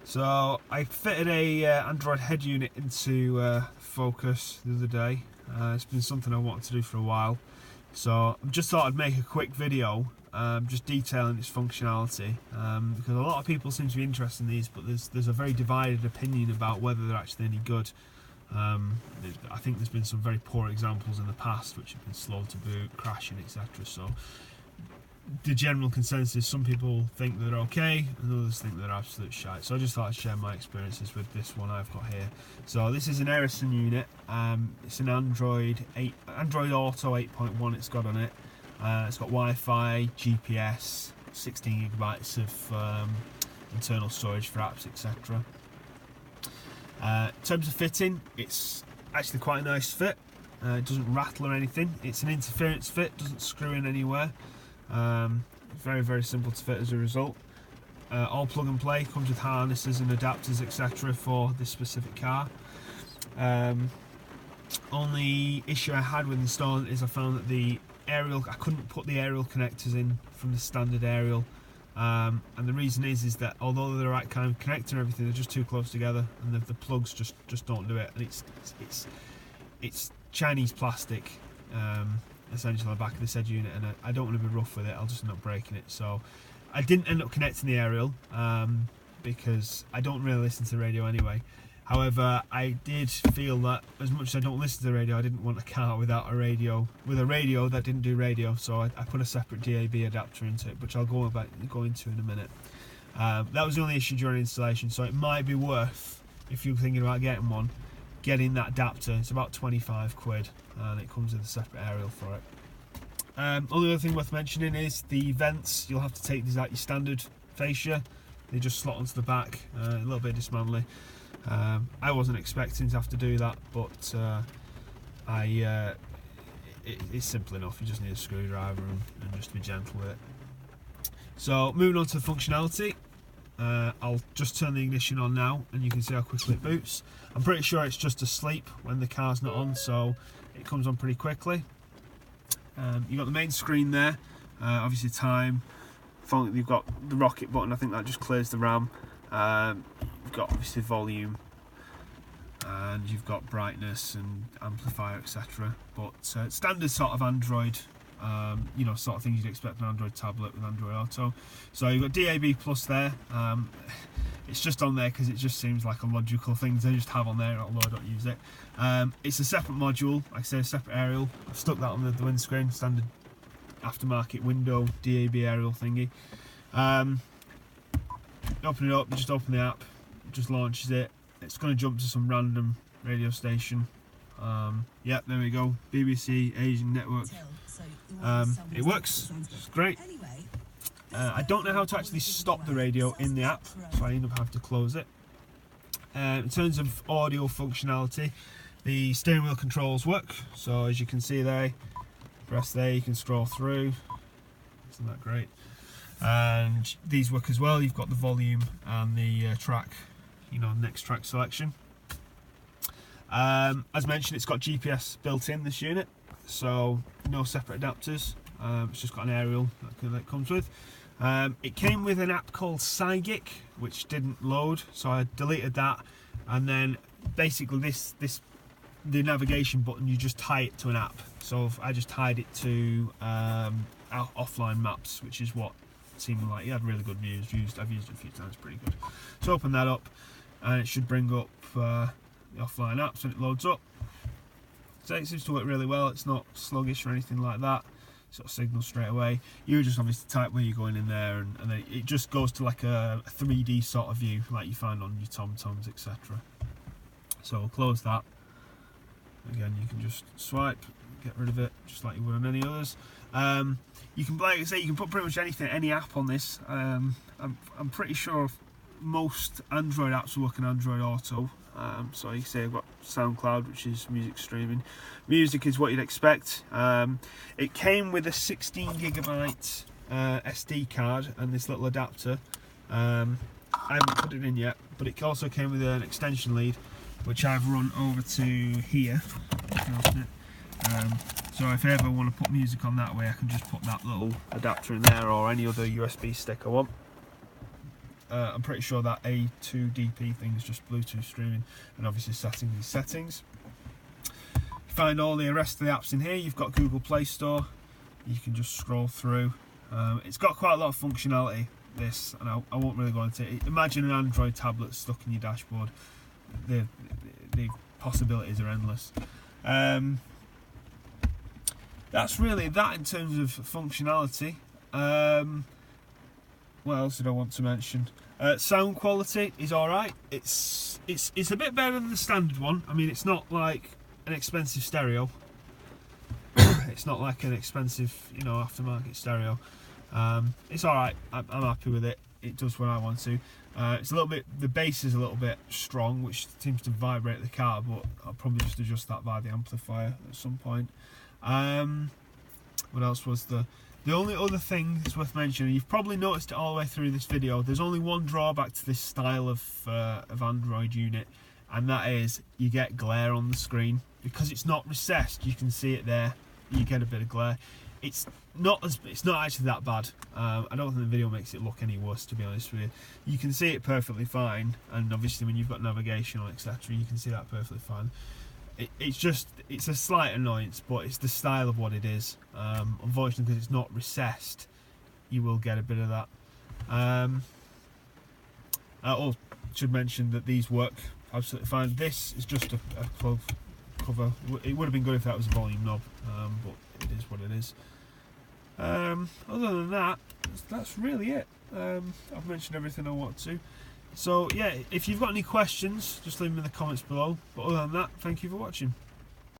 So I fitted a Android head unit into Focus the other day. It's been something I wanted to do for a while, so I just thought I'd make a quick video just detailing its functionality, because a lot of people seem to be interested in these, but there's a very divided opinion about whether they're actually any good. I think there's been some very poor examples in the past which have been slow to boot, crashing, etc. So the general consensus, some people think they're okay and others think they're absolute shite. So I just thought I'd share my experiences with this one I've got here. So this is an Ericsson unit. It's an Android Auto 8.1 it's got on it. It's got Wi-Fi, GPS, 16 gigabytes of internal storage for apps, etc. In terms of fitting, it's actually quite a nice fit. It doesn't rattle or anything. It's an interference fit, doesn't screw in anywhere. Very simple to fit as a result. All plug and play, comes with harnesses and adapters, etc. for this specific car. Only issue I had with installing it is I found that the aerial, I couldn't put the aerial connectors in from the standard aerial, and the reason is that although they're the right kind of connector and everything, they're just too close together, and the plugs just don't do it. And it's Chinese plastic, essentially on the back of this head unit, and I don't want to be rough with it. I'll just end up breaking it. So I didn't end up connecting the aerial because I don't really listen to the radio anyway. However, I did feel that as much as I don't listen to the radio, I didn't want a car without a radio, with a radio that didn't do radio. So I put a separate DAB adapter into it, which I'll go into in a minute. That was the only issue during installation, so it might be worth, if you're thinking about getting one, getting that adapter. It's about 25 quid, and it comes with a separate aerial for it. Only other thing worth mentioning is the vents. You'll have to take these out your standard fascia. They just slot onto the back, a little bit dismantling. I wasn't expecting to have to do that, but it's simple enough. You just need a screwdriver and just be gentle with it. So moving on to the functionality, I'll just turn the ignition on now and you can see how quickly it boots. I'm pretty sure it's just asleep when the car's not on, so it comes on pretty quickly. You've got the main screen there, obviously time. You've got the rocket button, I think that just clears the RAM. You've got obviously volume, and you've got brightness and amplifier, etc. But standard sort of Android, sort of things you'd expect an Android tablet with Android Auto. So you've got DAB Plus there. It's just on there because it just seems like a logical thing to just have on there, although I don't use it. It's a separate module, like I say, a separate aerial. I've stuck that on the windscreen, standard aftermarket window DAB aerial thingy. Open it up, you just open the app, it just launches it. It's going to jump to some random radio station. Yep, there we go, BBC Asian Network. It works, it's great. I don't know how to actually stop the radio in the app, so I end up having to close it. In terms of audio functionality, the steering wheel controls work. So as you can see there, press there, you can scroll through. Isn't that great? And these work as well. You've got the volume and the track, next track selection. As mentioned, it's got GPS built in, this unit, so no separate adapters. It's just got an aerial that it comes with. It came with an app called Psygic, which didn't load, so I deleted that. And then basically the navigation button, you just tie it to an app. So I just tied it to offline maps, which is what it seemed like. It had really good views. I've used it a few times, pretty good. So open that up, and it should bring up the offline apps, and it loads up. So it seems to work really well. It's not sluggish or anything like that. Sort of signals straight away. You just obviously type where you're going in there, and then it just goes to like a 3D sort of view, like you find on your TomToms, etc. So we'll close that. Again, you can just swipe, get rid of it, just like you would on any others. You can, like I say, you can put pretty much anything, any app on this. I'm pretty sure most Android apps work on Android Auto. So you can say I've got SoundCloud, which is music streaming. Music is what you'd expect. It came with a 16 gigabyte SD card and this little adapter. I haven't put it in yet, but it also came with an extension lead, which I've run over to here. So if I ever want to put music on that way, I can just put that little adapter in there, or any other USB stick I want. I'm pretty sure that A2DP thing is just Bluetooth streaming and obviously setting these settings. Find all the rest of the apps in here. You've got Google Play Store. You can just scroll through. It's got quite a lot of functionality, this, and I won't really go into it. Imagine an Android tablet stuck in your dashboard. The possibilities are endless. That's really that in terms of functionality. What else did I want to mention? Sound quality is alright. It's a bit better than the standard one. I mean, it's not like an expensive stereo. It's not like an expensive, you know, aftermarket stereo. It's alright. I'm happy with it. It does what I want to. It's a little bit. The bass is a little bit strong, which seems to vibrate the car, but I'll probably just adjust that via the amplifier at some point. What else was the only other thing that's worth mentioning? You've probably noticed it all the way through this video. There's only one drawback to this style of Android unit, and that is you get glare on the screen because it's not recessed. You can see it there. You get a bit of glare. It's not actually that bad. I don't think the video makes it look any worse, to be honest with you. You can see it perfectly fine, and obviously when you've got navigation on, etc., you can see that perfectly fine. It's a slight annoyance, but it's the style of what it is. Unfortunately, because it's not recessed, you will get a bit of that. I should mention that these work absolutely fine. This is just a plug cover. It would have been good if that was a volume knob, but it is what it is. Other than that, that's really it. I've mentioned everything I want to. So yeah, if you've got any questions, just leave them in the comments below. But other than that, thank you for watching.